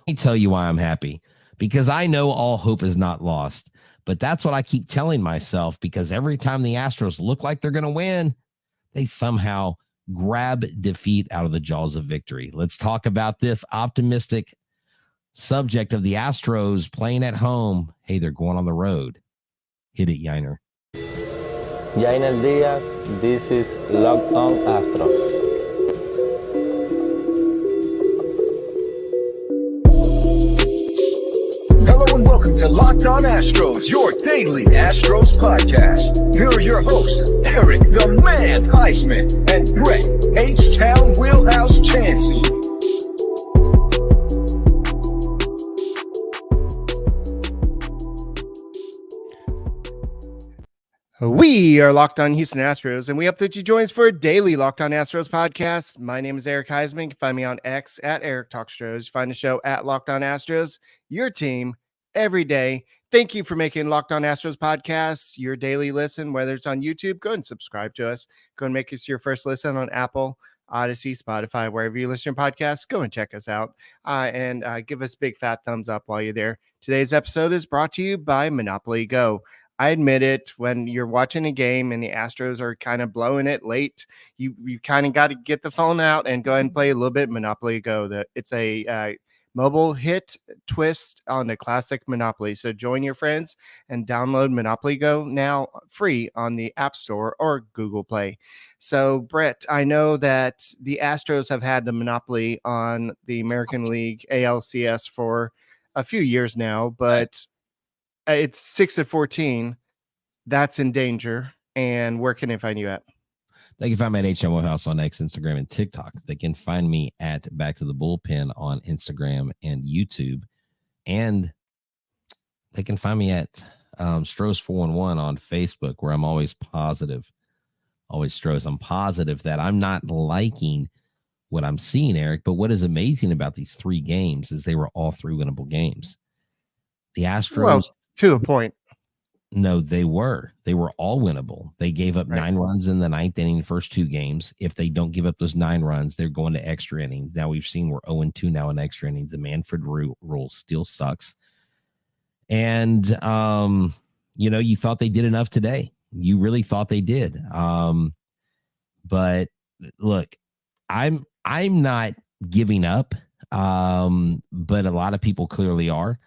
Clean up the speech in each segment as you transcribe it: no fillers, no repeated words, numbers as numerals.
me tell you why I'm happy. Because I know all hope is not lost. But that's what I keep telling myself, because every time the Astros look like they're going to win, they somehow grab defeat out of the jaws of victory. Let's talk about this optimistic subject of the Astros playing at home. Hey, they're going on the road. Hit it, Yiner. Yainer Diaz, this is Locked On Astros. Hello and welcome to Locked On Astros, your daily Astros podcast. Here are your hosts, Eric the Man Huysman and Brett H-Town Wheelhouse Chancey. We are Locked On Houston Astros, and we hope that you join us for a daily Locked On Astros podcast. My name is Eric Huysman. You can find me on X at Eric Talk Astros. Find the show at Locked On Astros, your team every day. Thank you for making Locked On Astros podcast your daily listen, whether it's on YouTube. Go and subscribe to us. Go and make us your first listen on Apple, Odyssey, Spotify, wherever you listen to podcasts. Go and check us out and give us a big fat thumbs up while you're there. Today's episode is brought to you by Monopoly Go. I admit it, when you're watching a game and the Astros are kind of blowing it late, you kind of got to get the phone out and go ahead and play a little bit Monopoly Go. It's a mobile hit twist on the classic Monopoly. So join your friends and download Monopoly Go now free on the App Store or Google Play. So, Brett, I know that the Astros have had the monopoly on the American League ALCS for a few years now, but it's 6-14. That's in danger. And where can they find you at? They can find me at HMO House on X, Instagram, and TikTok. They can find me at Back to the Bullpen on Instagram and YouTube. And they can find me at Stros 411 on Facebook, where I'm always positive. Always Stros. I'm positive that I'm not liking what I'm seeing, Eric. But what is amazing about these three games is they were all three winnable games. The Astros... Well, to a point. No, they were all winnable. They gave up 9 runs in the ninth inning, first 2 games. If they don't give up those 9 runs, they're going to extra innings. Now we've seen we're 0-2 now in extra innings. The Manfred rule still sucks. And, you thought they did enough today. You really thought they did. But look, I'm not giving up. But a lot of people clearly are.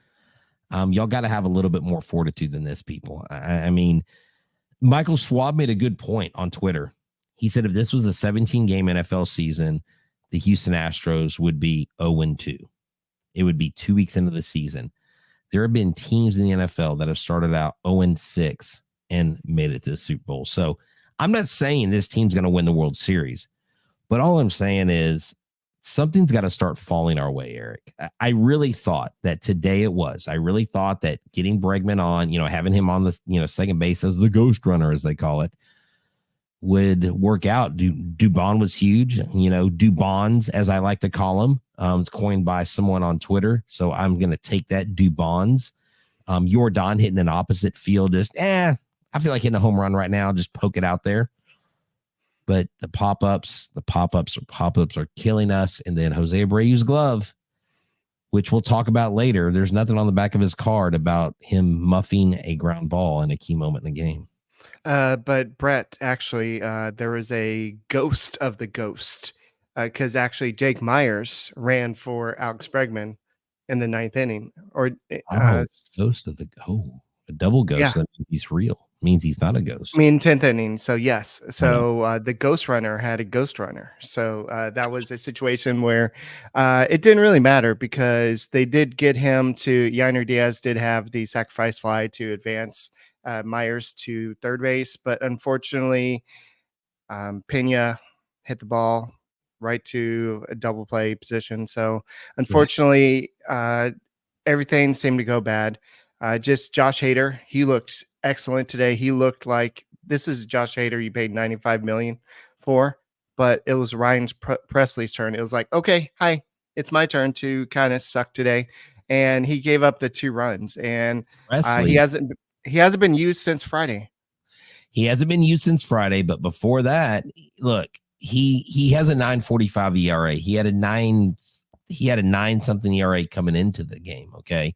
Y'all got to have a little bit more fortitude than this, people. I mean, Michael Schwab made a good point on Twitter. He said if this was a 17-game NFL season, the Houston Astros would be 0-2. It would be 2 weeks into the season. There have been teams in the NFL that have started out 0-6 and made it to the Super Bowl. So I'm not saying this team's going to win the World Series, but all I'm saying is something's got to start falling our way, Eric. I really thought that today it was. I really thought that getting Bregman on, having him on the, second base as the ghost runner, as they call it, would work out. Dubon was huge. Dubons, as I like to call him. It's coined by someone on Twitter. So I'm going to take that, Dubons. Jordan hitting an opposite field. I feel like hitting a home run right now. Just poke it out there. But the pop-ups are killing us. And then Jose Abreu's glove, which we'll talk about later. There's nothing on the back of his card about him muffing a ground ball in a key moment in the game. But Brett, actually, there was a ghost of the ghost because actually Jake Myers ran for Alex Bregman in the 9th inning. Ghost of the a double ghost. Yeah. That means he's real. Means he's not a ghost. 10th inning. So yes. So the ghost runner had a ghost runner. So that was a situation where it didn't really matter because they did get him to Yainer Diaz did have the sacrifice fly to advance Myers to third base. But unfortunately, Pena hit the ball right to a double play position. So unfortunately, everything seemed to go bad. Just Josh Hader, he looked excellent today. He looked like this is Josh Hader you paid $95 million for, but it was Ryan Presley's turn. It was like, okay, hi, it's my turn to kind of suck today, and he gave up the 2 runs, and he hasn't been used since Friday. He hasn't been used since Friday, but before that, look, he has a 9.45 ERA. He had a 9.30 he had a 9-something ERA coming into the game. Okay.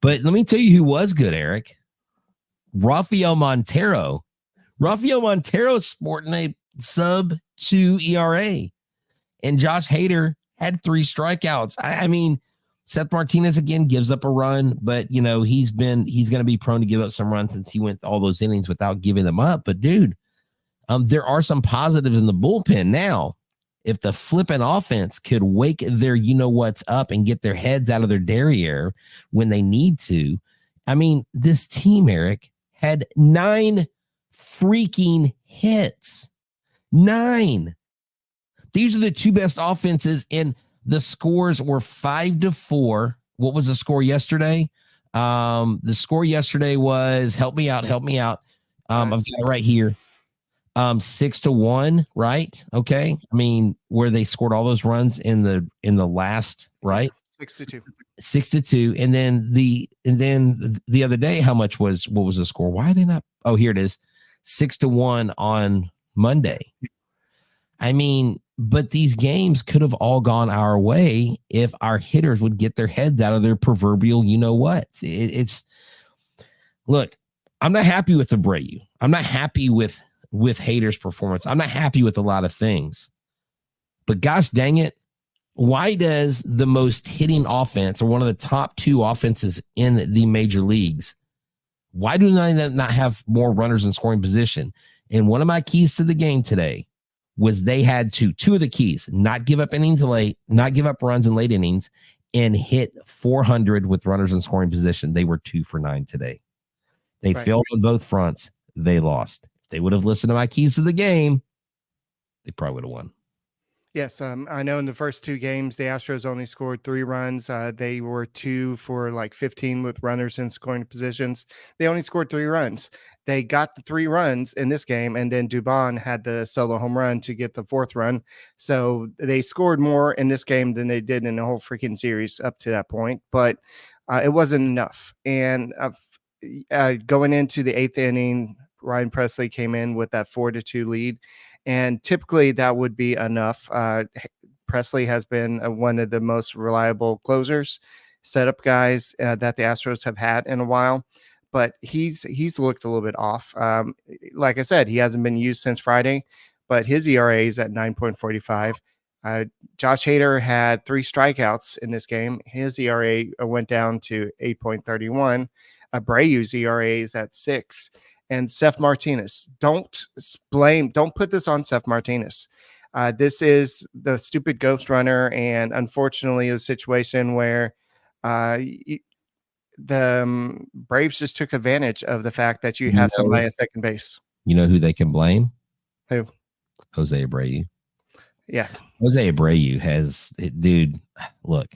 But let me tell you who was good, Eric. Rafael Montero. Rafael Montero sporting a sub-2 ERA. And Josh Hader had 3 strikeouts. I mean, Seth Martinez again gives up a run, but he's going to be prone to give up some runs since he went all those innings without giving them up. But dude, there are some positives in the bullpen. Now, if the flipping offense could wake their what's up and get their heads out of their derriere when they need to, I mean, this team, Eric, had 9 freaking hits. 9. These are the 2 best offenses, and the scores were 5-4. What was the score yesterday? The score yesterday was help me out. I've got it right here. 6-1, right? Okay. I mean, where they scored all those runs in the last, right? 6-2. 6-2. And then the other day, what was the score? Why are they not? Oh, here it is. 6-1 on Monday. I mean, but these games could have all gone our way if our hitters would get their heads out of their proverbial, it's look, I'm not happy with Abreu. I'm not happy with Hader's performance. I'm not happy with a lot of things, but gosh dang it. Why does the most hitting offense, or one of the top 2 offenses in the major leagues, why do they not have more runners in scoring position? And one of my keys to the game today was they had to, 2 of the keys, not give up innings late, not give up runs in late innings, and hit 400 with runners in scoring position. They were 2 for 9 today. They failed on both fronts. They lost. If they would have listened to my keys to the game, they probably would have won. Yes, I know in the first 2 games, the Astros only scored 3 runs. They were 2 for like 15 with runners in scoring positions. They only scored 3 runs. They got the 3 runs in this game, and then Dubon had the solo home run to get the 4th run. So they scored more in this game than they did in the whole freaking series up to that point, but it wasn't enough. And going into the 8th inning, Ryan Pressly came in with that 4-2 lead. And typically that would be enough. Pressly has been one of the most reliable closers, setup guys that the Astros have had in a while, but he's looked a little bit off. Like I said, he hasn't been used since Friday, but his ERA is at 9.45. Josh Hader had 3 strikeouts in this game. His ERA went down to 8.31. Abreu's ERA is at 6. And Seth Martinez, don't put this on Seth Martinez. This is the stupid ghost runner, and unfortunately a situation where the Braves just took advantage of the fact that you have somebody at second base. You know who they can blame? Who? Jose Abreu. Yeah. Jose Abreu dude, look,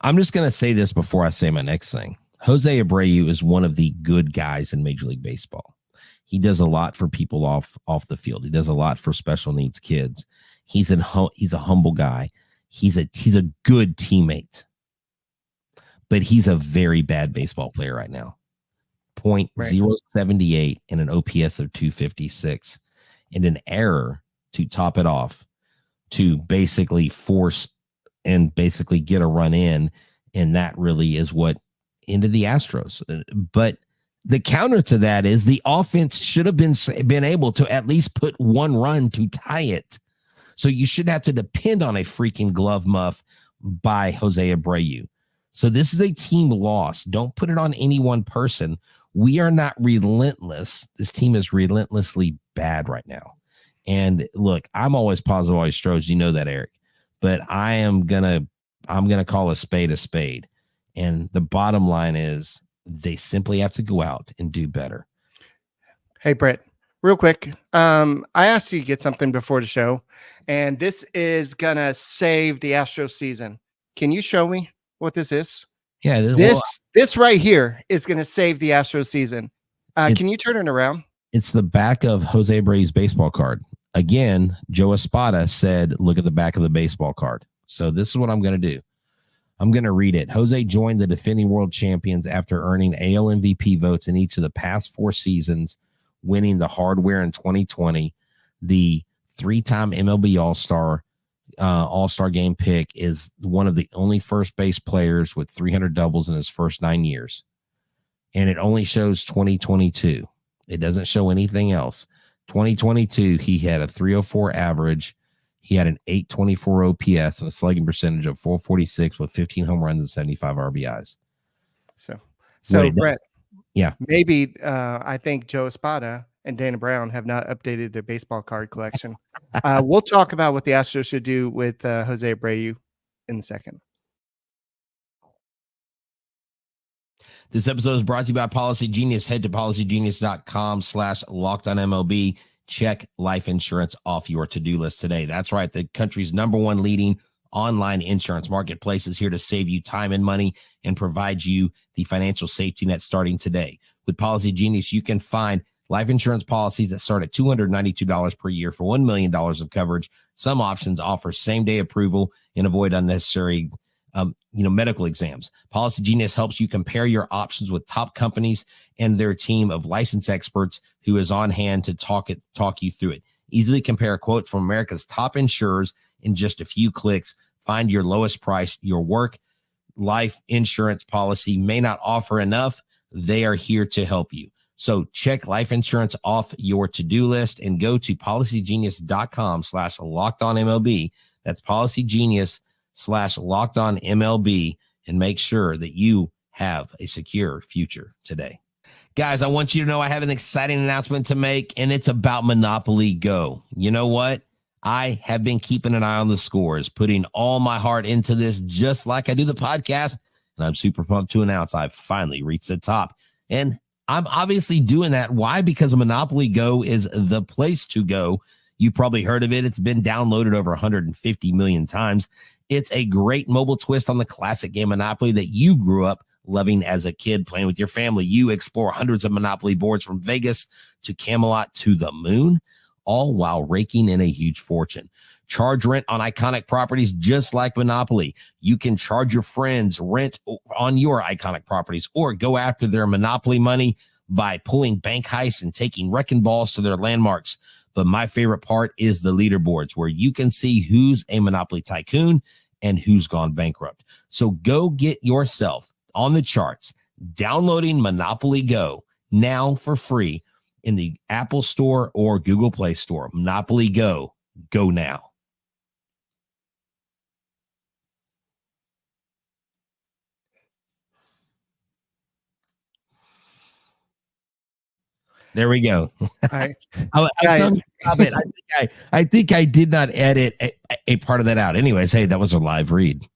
I'm just going to say this before I say my next thing. Jose Abreu is one of the good guys in Major League Baseball. He does a lot for people off the field. He does a lot for special needs kids. He's a humble guy. He's a good teammate, but he's a very bad baseball player right now. .078 and an OPS of 256 and an error to top it off to basically force and basically get a run in. And that really is what into the Astros. But the counter to that is the offense should have been able to at least put 1 run to tie it. So you should have to depend on a freaking glove muff by Jose Abreu. So this is a team loss. Don't put it on any one person. We are not relentless. This team is relentlessly bad right now. And look, I'm always positive, always Astros. You know that, Eric. But I'm gonna call a spade. And the bottom line is they simply have to go out and do better. Hey, Brett, real quick. I asked you to get something before the show, and this is going to save the Astros season. Can you show me what this is? Yeah. This right here is going to save the Astros season. Can you turn it around? It's the back of Jose Abreu's baseball card. Again, Joe Espada said, look at the back of the baseball card. So this is what I'm going to do. I'm going to read it. Jose joined the defending world champions after earning AL MVP votes in each of the past 4 seasons, winning the hardware in 2020, the 3-time MLB All-Star, All-Star game pick is one of the only first base players with 300 doubles in his first 9 years. And it only shows 2022. It doesn't show anything else. 2022, he had a 304 average. He had an 824 OPS and a slugging percentage of 446 with 15 home runs and 75 RBIs. So Brett, yeah, maybe I think Joe Espada and Dana Brown have not updated their baseball card collection. We'll talk about what the Astros should do with Jose Abreu in a second. This episode is brought to you by Policygenius. Head to policygenius.com/lockedonmlb. Check life insurance off your to-do list today. That's right. The country's #1 leading online insurance marketplace is here to save you time and money and provide you the financial safety net starting today. With Policygenius, you can find life insurance policies that start at $292 per year for $1 million of coverage. Some options offer same-day approval and avoid unnecessary medical exams. Policygenius helps you compare your options with top companies and their team of licensed experts who is on hand to talk you through it. Easily compare quotes from America's top insurers in just a few clicks. Find your lowest price. Your work life insurance policy may not offer enough. They are here to help you. So check life insurance off your to-do list and go to policygenius.com/lockedonmlb. That's policygenius.com/lockedonmlb and make sure that you have a secure future today. Guys, I want you to know I have an exciting announcement to make, and it's about Monopoly Go. You know what? I have been keeping an eye on the scores, putting all my heart into this, just like I do the podcast, and I'm super pumped to announce I've finally reached the top. And I'm obviously doing that. Why? Because Monopoly Go is the place to go. You probably heard of it. It's been downloaded over 150 million times. It's a great mobile twist on the classic game Monopoly that you grew up loving as a kid, playing with your family. You explore hundreds of Monopoly boards from Vegas to Camelot to the moon, all while raking in a huge fortune. Charge rent on iconic properties just like Monopoly. You can charge your friends rent on your iconic properties or go after their Monopoly money by pulling bank heists and taking wrecking balls to their landmarks. But my favorite part is the leaderboards, where you can see who's a Monopoly tycoon and who's gone bankrupt. So go get yourself on the charts, downloading Monopoly Go now for free in the Apple Store or Google Play Store. Monopoly Go, go now. There we go. All right. Stop it. I think I did not edit a part of that out. Anyways, hey, that was a live read.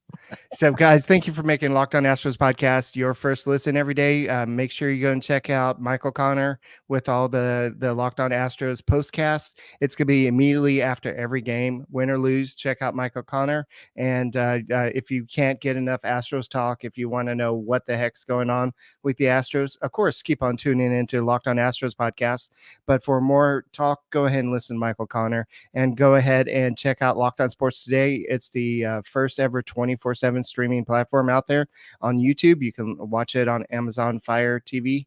So, guys, thank you for making Locked On Astros podcast your first listen every day. Make sure you go and check out Michael Connor with all the Locked On Astros postcast. It's going to be immediately after every game, win or lose. Check out Michael Connor. And if you can't get enough Astros talk, if you want to know what the heck's going on with the Astros, of course, keep on tuning into Locked On Astros podcast. But for more talk, go ahead and listen to Michael Connor, and go ahead and check out Locked On Sports Today. It's the first ever 24/7 streaming platform out there on YouTube. You can watch it on Amazon Fire TV.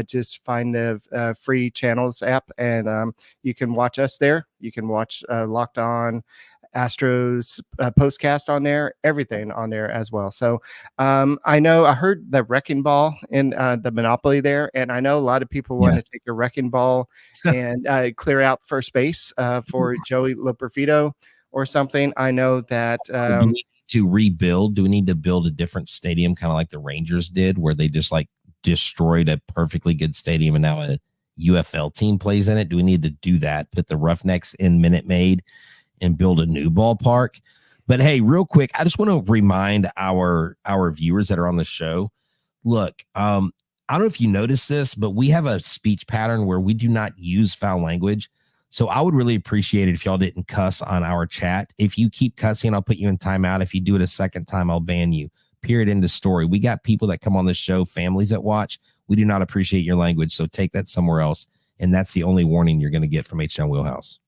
Just find the free channels app, and you can watch us there. You can watch Locked On Astros postcast on there, everything on there as well. So I know I heard the wrecking ball in the Monopoly there, and I know a lot of people want to take a wrecking ball and clear out first base for Joey Lopefido or something. I know that to rebuild, do we need to build a different stadium, kind of like the Rangers did, where they just like destroyed a perfectly good stadium and now a UFL team plays in it? Do we need to do that, put the Roughnecks in Minute Maid and build a new ballpark? But hey, real quick, I just want to remind our viewers that are on the show, look, I don't know if you noticed this, but we have a speech pattern where we do not use foul language. So I would really appreciate it if y'all didn't cuss on our chat. If you keep cussing, I'll put you in timeout. If you do it a second time, I'll ban you. Period. End of story. We got people that come on the show, families that watch. We do not appreciate your language, so take that somewhere else. And that's the only warning you're going to get from H-Town Wheelhouse.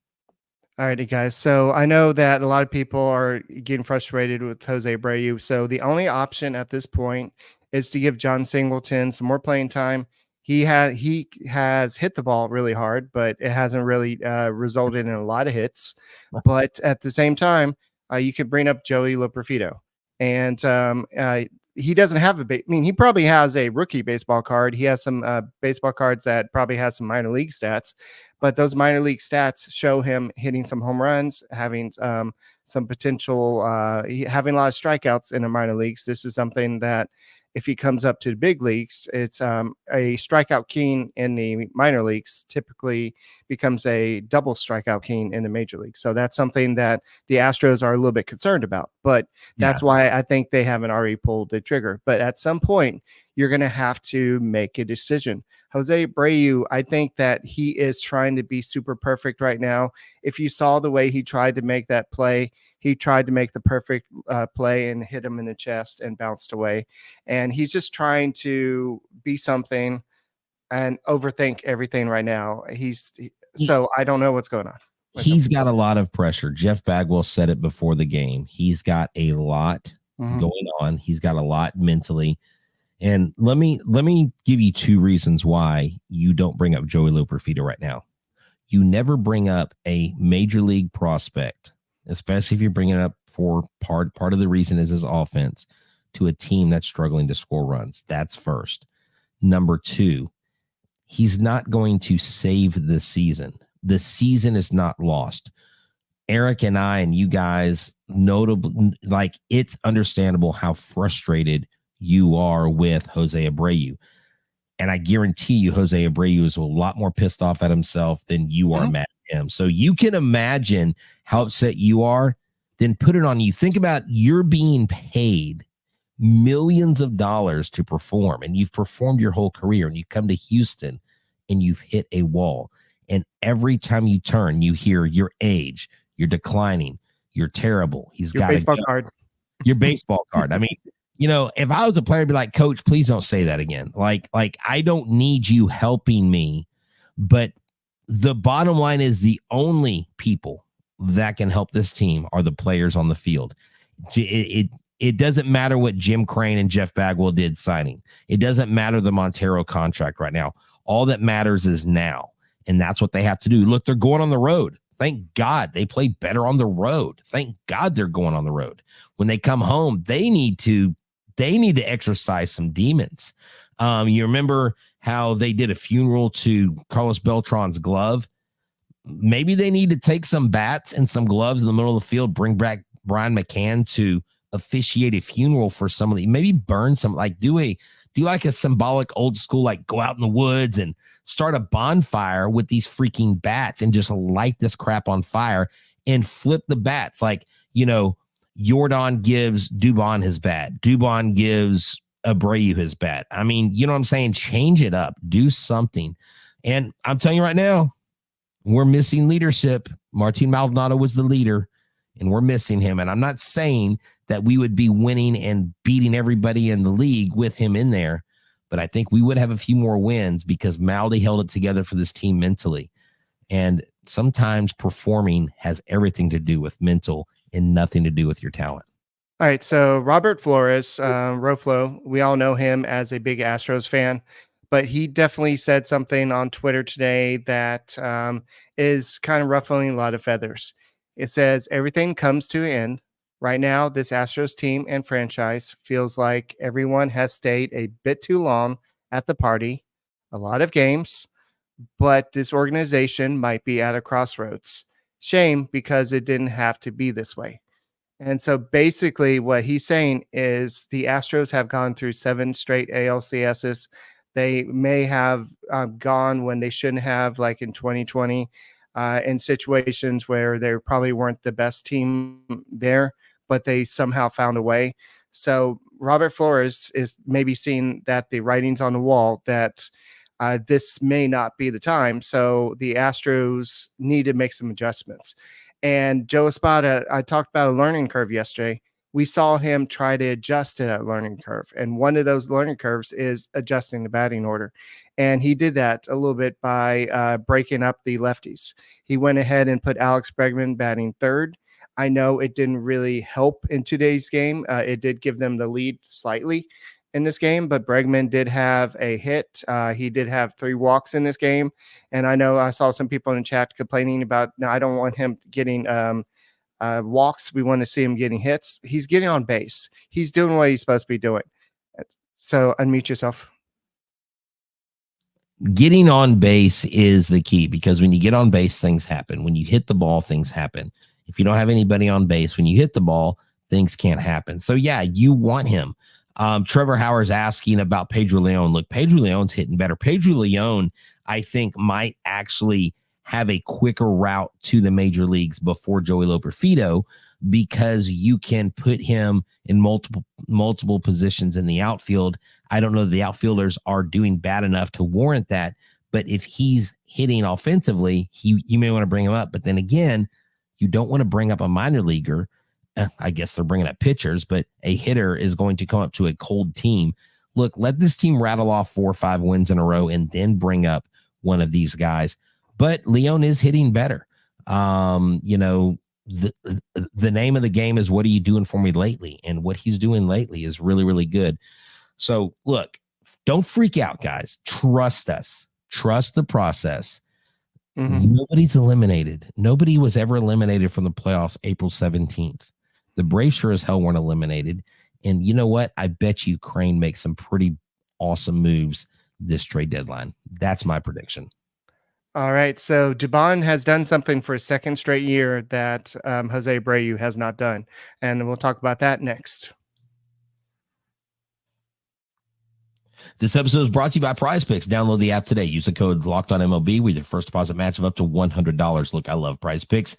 All righty, guys. So I know that a lot of people are getting frustrated with Jose Abreu. So the only option at this point is to give John Singleton some more playing time. He has hit the ball really hard, but it hasn't really resulted in a lot of hits. But at the same time, you could bring up Joey Lopefido. And he doesn't have he probably has a rookie baseball card. He has some baseball cards that probably has some minor league stats, but those minor league stats show him hitting some home runs, having some potential, having a lot of strikeouts in the minor leagues. This is something that if he comes up to the big leagues, it's a strikeout king in the minor leagues typically becomes a double strikeout king in the major leagues. So that's something that the Astros are a little bit concerned about, but that's why I think they haven't already pulled the trigger. But at some point, you're going to have to make a decision. Jose Abreu, I think that he is trying to be super perfect right now. If you saw the way he tried to make that play, he tried to make the perfect play and hit him in the chest and bounced away. And he's just trying to be something and overthink everything right now. So I don't know what's going on. He's got a lot of pressure. Jeff Bagwell said it before the game. He's got a lot going on. He's got a lot mentally. And let me give you two reasons why you don't bring up Joey Lopefido right now. You never bring up a major league prospect, especially if you're bringing it up for part of the reason is his offense, to a team that's struggling to score runs. That's first. Number two, he's not going to save the season. The season is not lost. Eric and I and you guys, notably, like, it's understandable how frustrated you are with Jose Abreu. And I guarantee you Jose Abreu is a lot more pissed off at himself than you are mad at him. So you can imagine how upset you are, then put it on you. Think about you're being paid millions of dollars to perform, and you've performed your whole career, and you come to Houston and you've hit a wall. And every time you turn, you hear your age, you're declining, you're terrible. He's got your baseball card. Your baseball card. I mean, you know, if I was a player, I'd be like, Coach, please don't say that again. Like I don't need you helping me. But the bottom line is the only people that can help this team are the players on the field. It doesn't matter what Jim Crane and Jeff Bagwell did signing. It doesn't matter the Montero contract right now. All that matters is now. And that's what they have to do. Look, they're going on the road. Thank God they play better on the road. Thank God they're going on the road. When they come home, they need to exercise some demons. You remember how they did a funeral to Carlos Beltran's glove? Maybe they need to take some bats and some gloves in the middle of the field, bring back Brian McCann to officiate a funeral for somebody. Maybe burn some, like do like a symbolic old school, like go out in the woods and start a bonfire with these freaking bats and just light this crap on fire and flip the bats. Like, you know, Jordan gives Dubon his bat. Dubon gives Abreu his bat. I mean, you know what I'm saying? Change it up. Do something. And I'm telling you right now, we're missing leadership. Martin Maldonado was the leader, and we're missing him. And I'm not saying that we would be winning and beating everybody in the league with him in there, but I think we would have a few more wins because Maldi held it together for this team mentally. And sometimes performing has everything to do with mental and nothing to do with your talent. All right. So Robert Flores, Roflo, we all know him as a big Astros fan, but he definitely said something on Twitter today that is kind of ruffling a lot of feathers. It says, everything comes to an end. Right now, this Astros team and franchise feels like everyone has stayed a bit too long at the party, a lot of games, but this organization might be at a crossroads. Shame, because it didn't have to be this way. And so basically what he's saying is the Astros have gone through 7 straight ALCSs. They may have gone when they shouldn't have, like in 2020, in situations where they probably weren't the best team there, but they somehow found a way. So Robert Flores is maybe seeing that the writing's on the wall that this may not be the time. So the Astros need to make some adjustments. And Joe Espada, I talked about a learning curve yesterday. We saw him try to adjust to that learning curve. And one of those learning curves is adjusting the batting order. And he did that a little bit by breaking up the lefties. He went ahead and put Alex Bregman batting third. I know it didn't really help in today's game. It did give them the lead slightly in this game, but Bregman did have a hit. He did have 3 walks in this game. And I know I saw some people in the chat complaining about, no, I don't want him getting walks. We want to see him getting hits. He's getting on base. He's doing what he's supposed to be doing. So unmute yourself. Getting on base is the key, because when you get on base, things happen. When you hit the ball, things happen. If you don't have anybody on base, when you hit the ball, things can't happen. So yeah, you want him. Trevor Howard's asking about Pedro Leon. Look, Pedro Leon's hitting better. Pedro Leon, I think, might actually have a quicker route to the major leagues before Joey Lopefido, because you can put him in multiple positions in the outfield. I don't know that the outfielders are doing bad enough to warrant that, but if he's hitting offensively, you may want to bring him up. But then again, you don't want to bring up a minor leaguer. I guess they're bringing up pitchers, but a hitter is going to come up to a cold team. Look, let this team rattle off 4 or 5 wins in a row and then bring up one of these guys. But Leon is hitting better. The name of the game is, what are you doing for me lately? And what he's doing lately is really, really good. So look, don't freak out, guys. Trust us. Trust the process. Nobody's eliminated. Nobody was ever eliminated from the playoffs April 17th. The Braves sure as hell weren't eliminated. And you know what? I bet you Crane makes some pretty awesome moves this trade deadline. That's my prediction. All right. So Dubon has done something for a second straight year that Jose Abreu has not done. And we'll talk about that next. This episode is brought to you by Prize Picks. Download the app today. Use the code LOCKEDONMLB with your first deposit match of up to $100. Look, I love Prize Picks.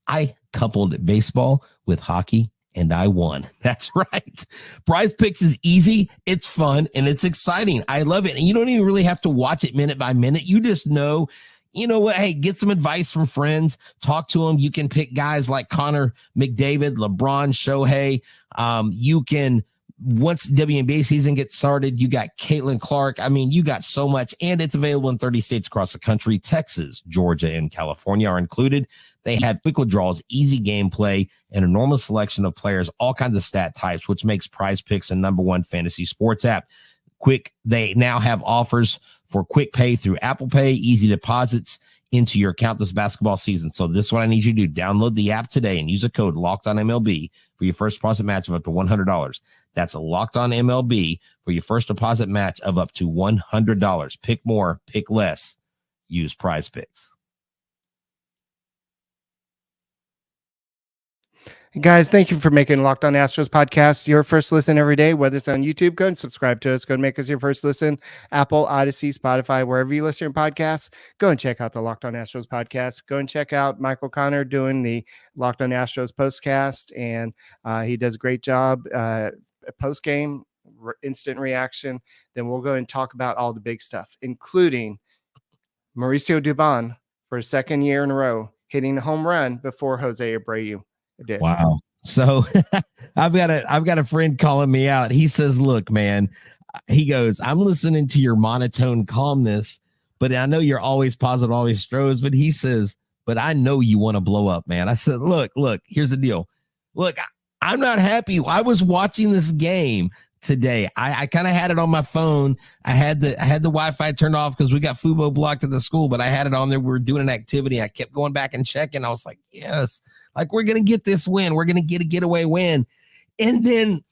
I coupled baseball with hockey, and I won. That's right. Prize Picks is easy, it's fun, and it's exciting. I love it. And you don't even really have to watch it minute by minute. You just know, you know what? Hey, get some advice from friends. Talk to them. You can pick guys like Connor McDavid, LeBron, Shohei. You can, once WNBA season gets started, you got Caitlin Clark. I mean, you got so much, and it's available in 30 states across the country. Texas, Georgia, and California are included. They have quick withdrawals, easy gameplay, and an enormous selection of players, all kinds of stat types, which makes Prize Picks a #1 fantasy sports app. They now have offers for quick pay through Apple Pay, easy deposits into your account this basketball season. So this is what I need you to do. Download the app today and use a code LOCKEDONMLB for your first deposit match of up to $100. That's a LOCKEDONMLB for your first deposit match of up to $100. Pick more, pick less. Use Prize Picks. Guys, thank you for making Locked On Astros podcast your first listen every day, whether it's on YouTube. Go and subscribe to us. Go and make us your first listen. Apple, Odyssey, Spotify, wherever you listen to podcasts. Go and check out the Locked On Astros podcast. Go and check out Michael Connor doing the Locked On Astros postcast, and he does a great job post-game, instant reaction. Then we'll go and talk about all the big stuff, including Mauricio Dubon for a second year in a row hitting a home run before Jose Abreu did. Wow. So I've got a friend calling me out. He says, look, man, he goes, I'm listening to your monotone calmness, but I know you're always positive, always Astros. But he says, but I know you want to blow up, man. I said, look, here's the deal. Look, I'm not happy. I was watching this game today. I kind of had it on my phone. I had the Wi-Fi turned off because we got Fubo blocked at the school, but I had it on there. We were doing an activity. I kept going back and checking. I was like, yes, like we're going to get this win. We're going to get a getaway win. And then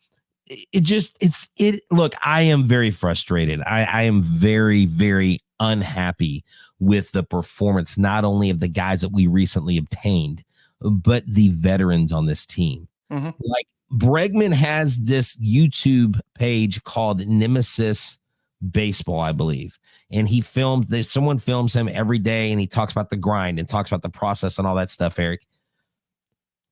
look, I am very frustrated. I am very, very unhappy with the performance, not only of the guys that we recently obtained, but the veterans on this team. Mm-hmm. Like Bregman has this YouTube page called Nemesis Baseball, I believe. And someone films him every day, and he talks about the grind and talks about the process and all that stuff, Eric.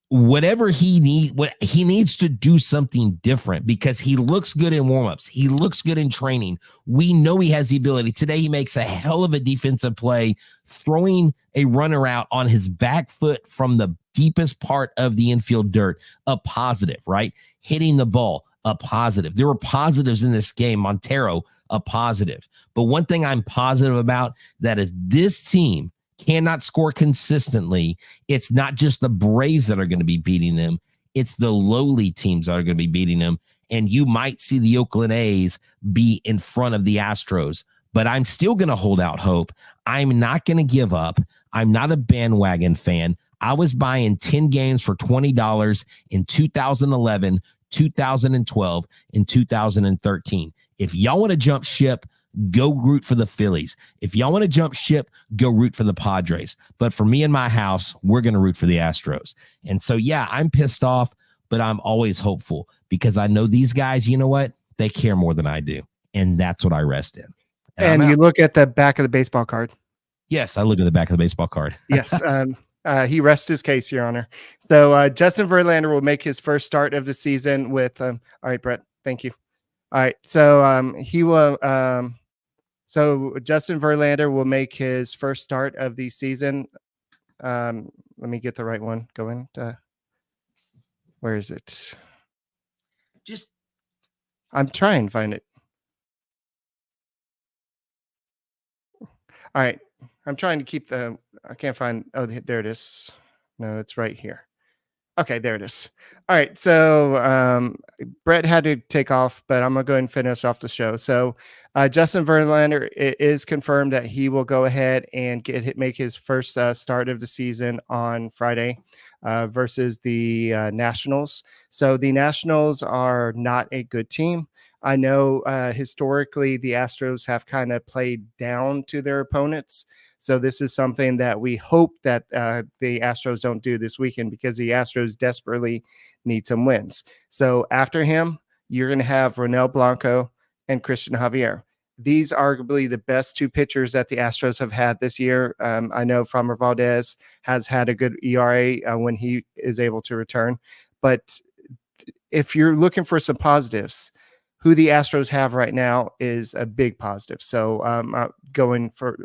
Whatever he needs to do something different, because he looks good in warmups. He looks good in training. We know he has the ability. Today, he makes a hell of a defensive play, throwing a runner out on his back foot from the deepest part of the infield dirt. A positive, right? Hitting the ball, a positive. There were positives in this game. Montero, a positive. But one thing I'm positive about, that if this team cannot score consistently, it's not just the Braves that are going to be beating them. It's the lowly teams that are going to be beating them. And you might see the Oakland A's be in front of the Astros. But I'm still going to hold out hope. I'm not going to give up. I'm not a bandwagon fan. I was buying 10 games for $20 in 2011, 2012, and 2013. If y'all want to jump ship, go root for the Phillies. If y'all want to jump ship, go root for the Padres. But for me and my house, we're going to root for the Astros. And so, yeah, I'm pissed off, but I'm always hopeful because I know these guys, you know what? They care more than I do. And that's what I rest in. And you look at the back of the baseball card. Yes, I look at the back of the baseball card. Yes. He rests his case, Your Honor. So Justin Verlander will make his first start of the season with, all right, Brett, thank you. All right. So he will, so Justin Verlander will make his first start of the season. Let me get the right one going. Where is it? I'm trying to find it. All right. I'm trying to keep I can't find, oh, there it is. No, it's right here. Okay, there it is. All right. So Brett had to take off, but I'm going to go ahead and finish off the show. So Justin Verlander, it is confirmed that he will go ahead and make his first start of the season on Friday versus the Nationals. So the Nationals are not a good team. I know historically the Astros have kind of played down to their opponents. So this is something that we hope that the Astros don't do this weekend because the Astros desperately need some wins. So after him, you're going to have Ronel Blanco and Christian Javier. These are arguably the best two pitchers that the Astros have had this year. I know Framber Valdez has had a good ERA when he is able to return. But if you're looking for some positives, who the Astros have right now is a big positive. So going for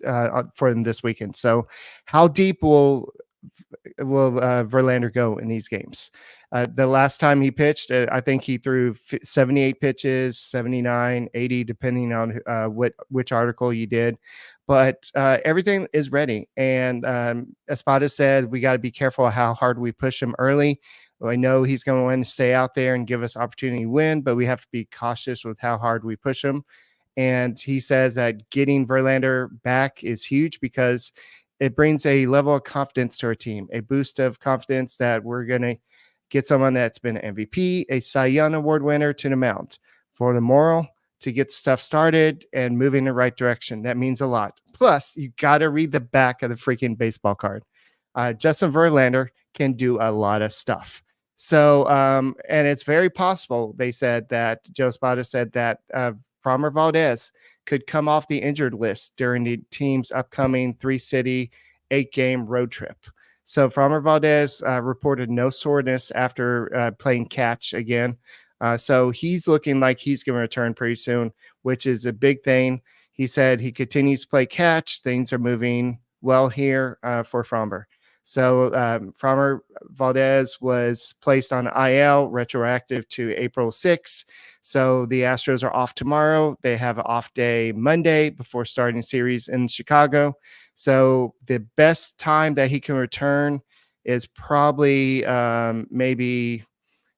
them this weekend. So how deep will Verlander go in these games? The last time he pitched, I think he threw 78 pitches, 79, 80, depending on which article you did. But everything is ready. And Espada said we got to be careful how hard we push him early. I know he's going to want to stay out there and give us opportunity to win, but we have to be cautious with how hard we push him. And he says that getting Verlander back is huge because it brings a level of confidence to our team, a boost of confidence that we're going to get someone that's been an MVP, a Cy Young Award winner to the mound for the moral to get stuff started and moving in the right direction. That means a lot. Plus, you got to read the back of the freaking baseball card. Justin Verlander can do a lot of stuff. So, and it's very possible, they said that Joe Espada said that Framber Valdez could come off the injured list during the team's upcoming 3-city, 8-game road trip. So Framber Valdez reported no soreness after playing catch again. So he's looking like he's going to return pretty soon, which is a big thing. He said he continues to play catch. Things are moving well here for Framber. So Framber Valdez was placed on IL, retroactive to April 6th. So the Astros are off tomorrow. They have an off day Monday before starting series in Chicago. So the best time that he can return is probably maybe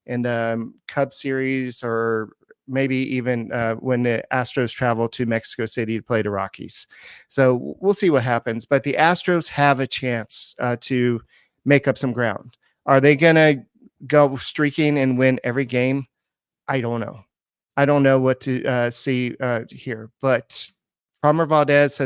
in the Cub series or maybe even when the Astros travel to Mexico City to play the Rockies. So we'll see what happens. But the Astros have a chance to make up some ground. Are they going to go streaking and win every game? I don't know. I don't know what to see here. But Framber Valdez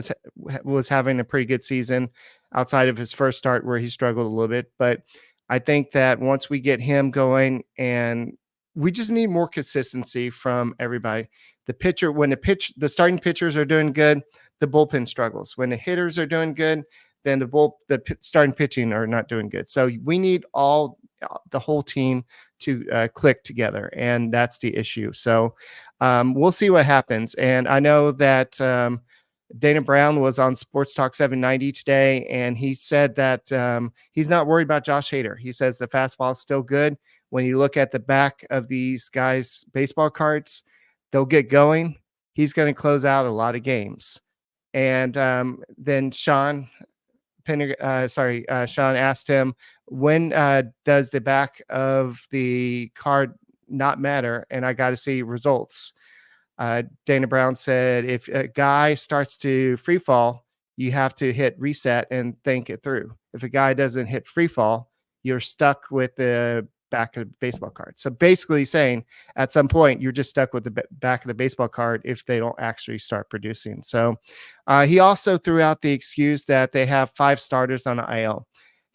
was having a pretty good season outside of his first start where he struggled a little bit. But I think that once we get him going, and we just need more consistency from everybody. When the starting pitchers are doing good, the bullpen struggles. When the hitters are doing good, then the starting pitching are not doing good. So we need the whole team to click together, and that's the issue. So we'll see what happens. And I know that Dana Brown was on Sports Talk 790 today, and he said that he's not worried about Josh Hader. He says the fastball is still good. When you look at the back of these guys' baseball cards, they'll get going. He's going to close out a lot of games. And then Sean asked him, when does the back of the card not matter? And I got to see results. Dana Brown said, if a guy starts to free fall, you have to hit reset and think it through. If a guy doesn't hit free fall, you're stuck with the back of the baseball card. So basically saying at some point, you're just stuck with the back of the baseball card if they don't actually start producing. So he also threw out the excuse that they have 5 starters on the IL.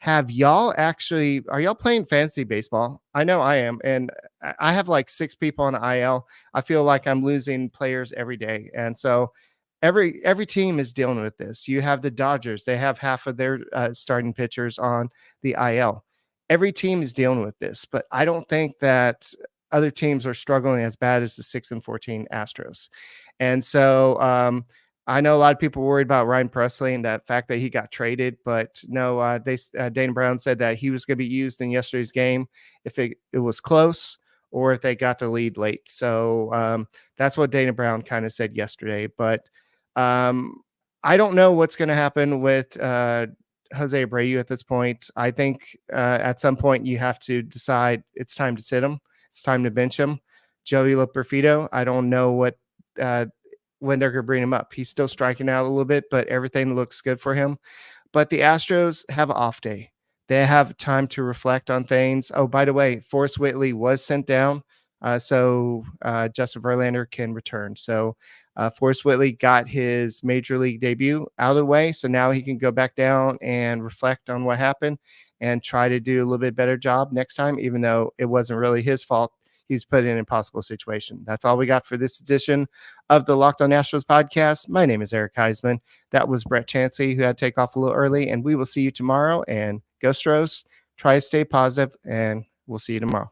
Are y'all playing fantasy baseball? I know I am. And I have like 6 people on the IL. I feel like I'm losing players every day. And so every team is dealing with this. You have the Dodgers. They have half of their starting pitchers on the IL. Every team is dealing with this, but I don't think that other teams are struggling as bad as the 6-14 Astros. And so I know a lot of people worried about Ryan Presley and that fact that he got traded, but no, Dana Brown said that he was going to be used in yesterday's game if it was close or if they got the lead late. So that's what Dana Brown kind of said yesterday. But I don't know what's going to happen with Jose Abreu at this point. I think at some point you have to decide it's time to sit him. It's time to bench him. Joey Lopefido, I don't know when they're going to bring him up. He's still striking out a little bit, but everything looks good for him. But the Astros have an off day. They have time to reflect on things. Oh, by the way, Forrest Whitley was sent down, so Justin Verlander can return. So Forrest Whitley got his major league debut out of the way, so now he can go back down and reflect on what happened and try to do a little bit better job next time, even though it wasn't really his fault. He was put in an impossible situation. That's all we got for this edition of the Locked On Astros podcast. My name is Eric Huysman. That was Brett Chancey, who had to take off a little early, and we will see you tomorrow. And go Astros, try to stay positive, and we'll see you tomorrow.